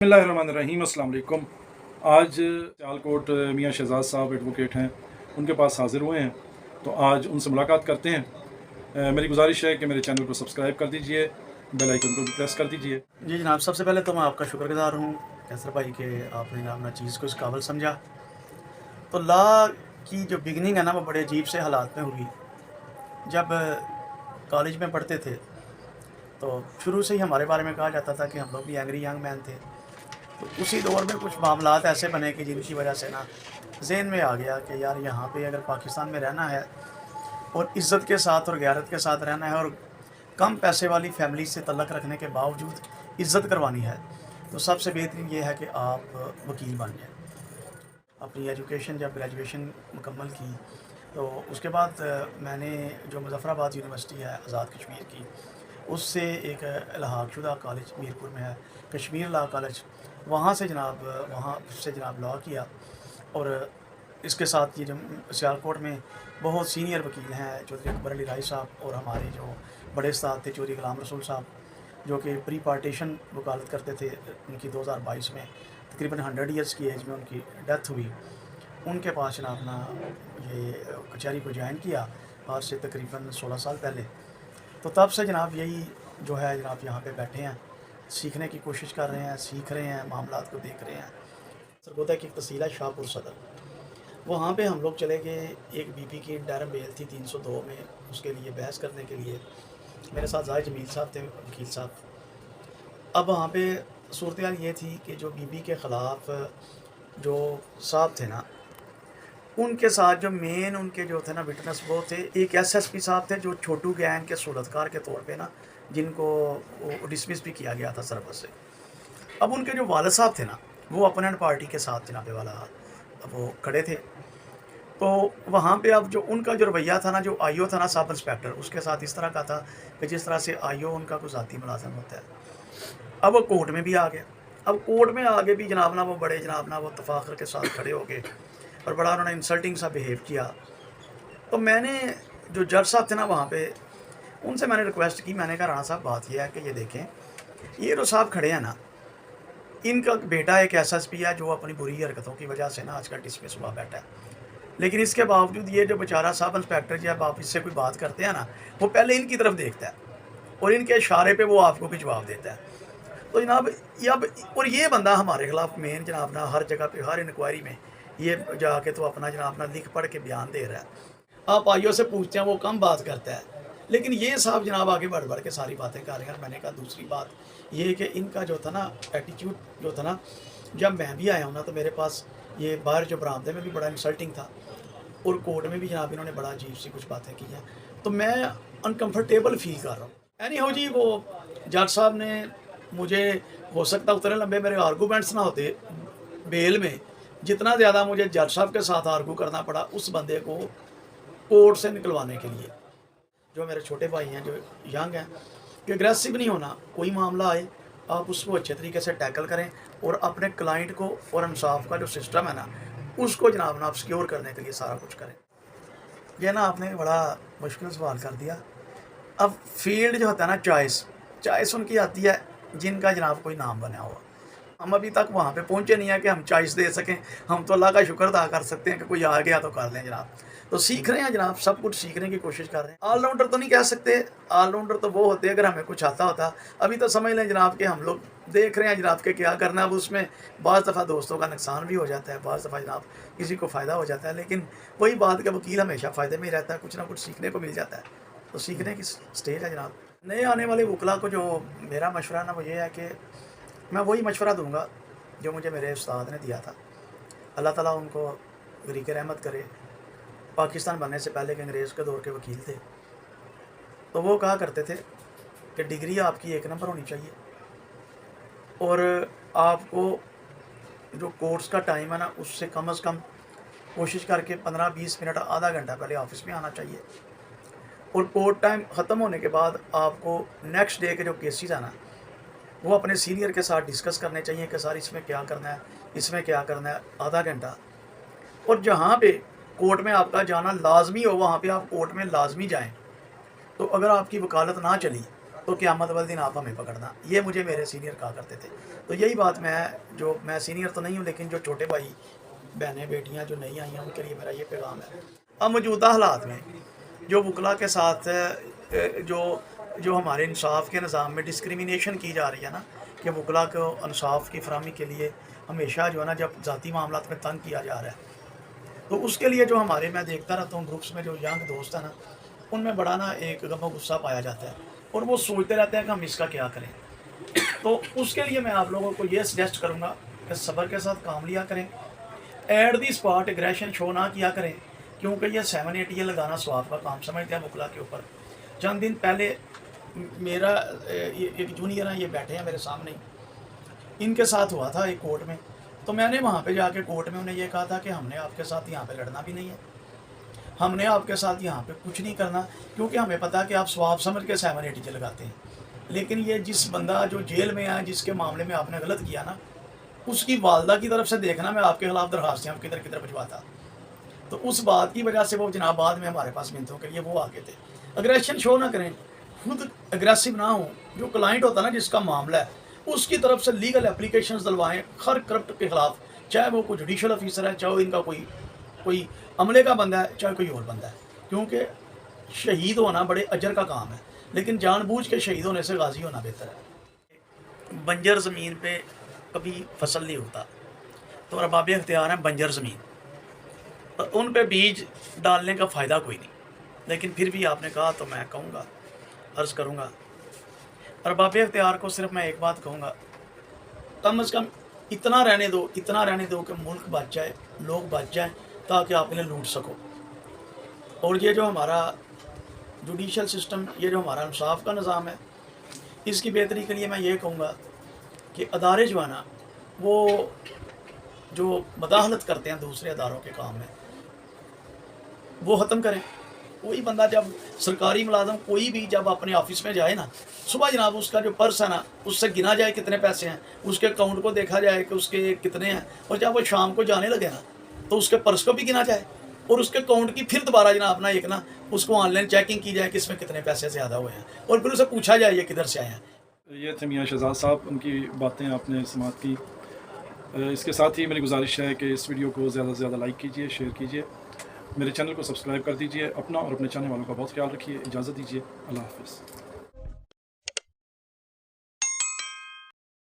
बिस्मिल्लाहिर्रहमानिर्रहीम। अस्सलाम वालेकुम। आज सियालकोट मियाँ शहजाद साहब एडवोकेट हैं, उनके पास हाज़िर हुए हैं, तो आज उनसे मुलाकात करते हैं। मेरी गुजारिश है कि मेरे चैनल को सब्सक्राइब कर दीजिए, बेल आइकन को भी प्रेस कर दीजिए। जी जनाब, सबसे पहले तो मैं आपका शुक्रगुज़ार हूँ कैसर भाई कि आपने जनाब ना चीज़ को इस काबिल समझा। तो लॉ की जो बिगनिंग है ना, वो बड़े अजीब से हालात में हुई। जब कॉलेज में पढ़ते थे तो शुरू से ही हमारे बारे में कहा जाता था कि हम लोग भी एंग्री यंग मैन थे। तो उसी दौर में कुछ मामलात ऐसे बने कि जिनकी वजह से ना ज़हन में आ गया कि यार यहाँ पे अगर पाकिस्तान में रहना है और इज़्ज़त के साथ और गैरत के साथ रहना है और कम पैसे वाली फैमिली से तल्लक़ रखने के बावजूद इज़्ज़त करवानी है, तो सबसे बेहतरीन ये है कि आप वकील बन जाएँ। अपनी एजुकेशन जब ग्रेजुएशन मुकम्मल की तो उसके बाद मैंने जो मुज़फ़्फ़राबाद यूनिवर्सिटी है आज़ाद कश्मीर की, उससे एक इल्हाक़ शुदा कॉलेज मीरपुर में है कश्मीर लॉ कॉलेज, वहाँ से जनाब लॉ किया। और इसके साथ ये जो सियालकोट में बहुत सीनियर वकील हैं चौधरी अकबर अली राय साहब, और हमारे जो बड़े उस्ताद थे चौधरी ग़ुलाम रसूल साहब, जो कि प्री पार्टीशन वकालत करते थे। उनकी 2022 में तकरीबन 100 ईयर्स की एज में उनकी डेथ हुई। उनके पास जनाब ना ये कचहरी को ज्वाइन किया आज से तकरीबन 16 साल पहले। तो तब से जनाब यही जो है जनाब यहाँ पे बैठे हैं, सीखने की कोशिश कर रहे हैं, सीख रहे हैं, मामलात को देख रहे हैं। सरगोदा की एक तहसील है शाहपुर सदर, वहाँ पे हम लोग चले गए। एक बीपी की इंटरम बेल थी 302 में, उसके लिए बहस करने के लिए मेरे साथ ज़ाहिर जमील साहब थे, वकील साहब। अब वहाँ पे सूरत हाल ये थी कि जो बीबी के ख़िलाफ़ जो साहब थे ना, उनके साथ जो मेन उनके जो थे ना विटनेस, वो थे एक एसएसपी साहब थे जो छोटू गैंग के सूरतकार के तौर पे ना, जिनको डिसमिस भी किया गया था सर्विस से। अब उनके जो वालिद साहब थे ना, वो अपोनेंट पार्टी के साथ जनाबे वाला वो खड़े थे। तो वहाँ पे अब जो उनका जो रवैया था ना, जो आईओ था ना सब इंस्पेक्टर, उसके साथ इस तरह का था कि जिस तरह से आईओ उनका कोई ज़ाती मुलाज़िम होता है। अब वो कोर्ट में भी आ गया। अब कोर्ट में आगे भी जनाब ना वो बड़े जनाब ना वो तफाखर के साथ खड़े हो गए और बड़ा उन्होंने इंसल्टिंग सा बिहेव किया। तो मैंने जो जज साहब थे ना वहाँ पे, उनसे मैंने रिक्वेस्ट की। मैंने कहा राणा साहब बात यह है कि ये देखें, ये जो साहब खड़े हैं ना, इनका बेटा एक एसएसपी है जो अपनी बुरी हरकतों की वजह से ना आजकल डिसमिस हुआ बैठा है। लेकिन इसके बावजूद ये जो बेचारा सब इंस्पेक्टर जब आप इससे कोई बात करते हैं ना, वो पहले इनकी तरफ देखता है और इनके इशारे पे वो आपको भी जवाब देता है। तो जनाब ये अब और ये बंदा हमारे ख़िलाफ़ मेन जनाब ना हर जगह पे हर इंक्वायरी में ये जाके तो अपना जनाब ना लिख पढ़ के बयान दे रहा है। आप आईओ से पूछते हैं, वो कम बात करता है, लेकिन ये साहब जनाब आगे बढ़ बढ़ के सारी बातें कर रहे हैं। मैंने कहा दूसरी बात ये कि इनका जो था ना एटीट्यूड जो था ना, जब मैं भी आया हूँ ना, तो मेरे पास ये बाहर जो बरामदे में भी बड़ा इंसल्टिंग था और कोर्ट में भी जनाब इन्होंने बड़ा अजीब सी कुछ बातें की हैं। तो मैं अनकम्फर्टेबल फील कर रहा हूँ। एनी हाउ जी, वो जज साहब ने मुझे, हो सकता उतने लंबे मेरे आर्गूमेंट्स ना होते बेल में, जितना ज़्यादा मुझे जज साहब के साथ आर्गू करना पड़ा उस बंदे को कोर्ट से निकलवाने के लिए। जो मेरे छोटे भाई हैं जो यंग हैं, कि अग्रेसिव नहीं होना, कोई मामला आए आप उसको अच्छे तरीके से टैकल करें और अपने क्लाइंट को और इंसाफ का जो सिस्टम है ना, उसको जनाब ना आप सिक्योर करने के लिए सारा कुछ करें। ये ना आपने बड़ा मुश्किल सवाल कर दिया। अब फील्ड जो होता है ना, चॉइस उनकी आती है जिनका जनाब कोई नाम बना हुआ। हम अभी तक वहाँ पे पहुँचे नहीं है कि हम चॉइस दे सकें। हम तो अल्लाह का शुक्र अदा कर सकते हैं कि कोई आ गया तो कर लें जनाब। तो सीख रहे हैं जनाब, सब कुछ सीखने की कोशिश कर रहे हैं। ऑलराउंडर तो नहीं कह सकते, ऑलराउंडर तो वो होते अगर हमें कुछ आता होता। अभी तो समझ लें जनाब कि हम लोग देख रहे हैं जनाब के क्या करना है। अब उसमें बाज़ दफ़ा दोस्तों का नुकसान भी हो जाता है, बाज़ दफ़ा जनाब किसी को फ़ायदा हो जाता है, लेकिन वही बात कि वकील हमेशा फ़ायदे में ही रहता है, कुछ ना कुछ सीखने को मिल जाता है। तो सीखने की स्टेज है जनाब। नए आने वाले वकला को जो मेरा मशवरा ना वो ये है कि मैं वही मशवरा दूँगा जो मुझे मेरे उस्ताद ने दिया था। अल्लाह ताला उनको गरीक रहमत करे। पाकिस्तान बनने से पहले के अंग्रेज़ के दौर के वकील थे, तो वो कहा करते थे कि डिग्री आपकी एक नंबर होनी चाहिए और आपको जो कोर्स का टाइम है ना, उससे कम से कम कोशिश करके 15-20 मिनट आधा घंटा पहले ऑफिस में आना चाहिए। और कोर्ट टाइम ख़त्म होने के बाद आपको नेक्स्ट डे के जो केसेस है ना, वो अपने सीनियर के साथ डिस्कस करने चाहिए कि सर इसमें क्या करना है, इसमें क्या करना है, आधा घंटा। और जहाँ पे कोर्ट में आपका जाना लाजमी हो, वहाँ पे आप कोर्ट में लाजमी जाएं। तो अगर आपकी वकालत ना चली तो क़यामत वाले दिन आप हमें पकड़ना। ये मुझे मेरे सीनियर कहा करते थे। तो यही बात मैं सीनियर तो नहीं हूँ, लेकिन जो छोटे भाई बहनें बेटियाँ जो नई आई हैं उनके लिए मेरा ये पैगाम है। अब मौजूदा हालात में जो वकला के साथ जो हमारे इंसाफ के निज़ाम में डिस्क्रिमिनेशन की जा रही है ना, कि वकला को इंसाफ की फराहमी के लिए हमेशा जो है ना, जब ज़ाती मामलात में तंग किया जा रहा है, तो उसके लिए जो मैं देखता रहता हूँ ग्रुप्स में जो यंग दोस्त है ना, उनमें बड़ा ना एक गम गुस्सा पाया जाता है और वो सोचते रहते हैं कि हम इसका क्या करें। तो उसके लिए मैं आप लोगों को ये सजेस्ट करूँगा कि सब्र के साथ काम लिया करें, at the spot aggression show ना किया करें, क्योंकि ये 7-8 ये लगाना स्वाब का काम समझते हैं वकला के ऊपर। चंद दिन पहले मेरा एक जूनियर है, ये बैठे हैं मेरे सामने, इनके साथ हुआ था एक कोर्ट में। तो मैंने वहाँ पे जाके कोर्ट में उन्हें ये कहा था कि हमने आपके साथ यहाँ पे लड़ना भी नहीं है, हमने आपके साथ यहाँ पे कुछ नहीं करना, क्योंकि हमें पता है कि आप स्वाब समझ के 7-8 लगाते हैं। लेकिन ये जिस बंदा जो जेल में है, जिसके मामले में आपने गलत किया ना, उसकी वालदा की तरफ से देखना मैं आपके खिलाफ दरखास्तें आप किधर किधर भिजवाता। तो उस बात की वजह से वो जनाब बाद में हमारे पास मिनतों के लिए वो आके थे। अग्रेशन शो ना करें, खुद अग्रेसिव ना हो। जो क्लाइंट होता है ना, जिसका मामला है, उसकी तरफ से लीगल एप्लीकेशंस डलवाएं हर करप्ट के खिलाफ, चाहे वो कोई जुडिशल ऑफिसर है, चाहे इनका कोई अमले का बंदा है, चाहे कोई और बंदा है। क्योंकि शहीद होना बड़े अजर का काम है, लेकिन जानबूझ के शहीद होने से गाजी होना बेहतर है। बंजर ज़मीन पे कभी फसल नहीं उगता, तो अरबाब इख्तियार है बंजर ज़मीन, तो उन पे बीज डालने का फ़ायदा कोई नहीं। लेकिन फिर भी आपने कहा तो मैं कहूँगा, अर्ज़ करूँगा, अरबाब इख्तियार को सिर्फ मैं एक बात कहूँगा, कम से कम इतना रहने दो कि मुल्क बच जाए, लोग बच जाएँ, ताकि आप इन्हें लूट सको। और ये जो हमारा जुडिशल सिस्टम, ये जो हमारा इंसाफ का निज़ाम है, इसकी बेहतरी के लिए मैं ये कहूँगा कि अदारे जो है ना, वो जो मदाखलत करते हैं दूसरे अदारों के काम में, वो ख़त्म करें। कोई बंदा जब सरकारी मुलाज़िम कोई भी जब अपने ऑफिस में जाए ना, सुबह जनाब उसका जो पर्स है ना, उससे गिना जाए कितने पैसे हैं, उसके अकाउंट को देखा जाए कि उसके कितने हैं, और जब वो शाम को जाने लगे ना, तो उसके पर्स को भी गिना जाए और उसके अकाउंट की फिर दोबारा जनाब ना उसको ऑनलाइन चेकिंग की जाए कि इसमें कितने पैसे ज़्यादा हुए हैं, और फिर उसे पूछा जाए ये किधर से आए हैं। ये थे मियाँ शहजाद साहब, उनकी बातें आपने समात की। इसके साथ ही मेरी गुजारिश है कि इस वीडियो को ज़्यादा से ज़्यादा लाइक कीजिए, शेयर कीजिए, मेरे चैनल को सब्सक्राइब कर दीजिए। अपना और अपने चाहने वालों का बहुत ख्याल रखिए। इजाज़त दीजिए। अल्लाह हाफ़िज़।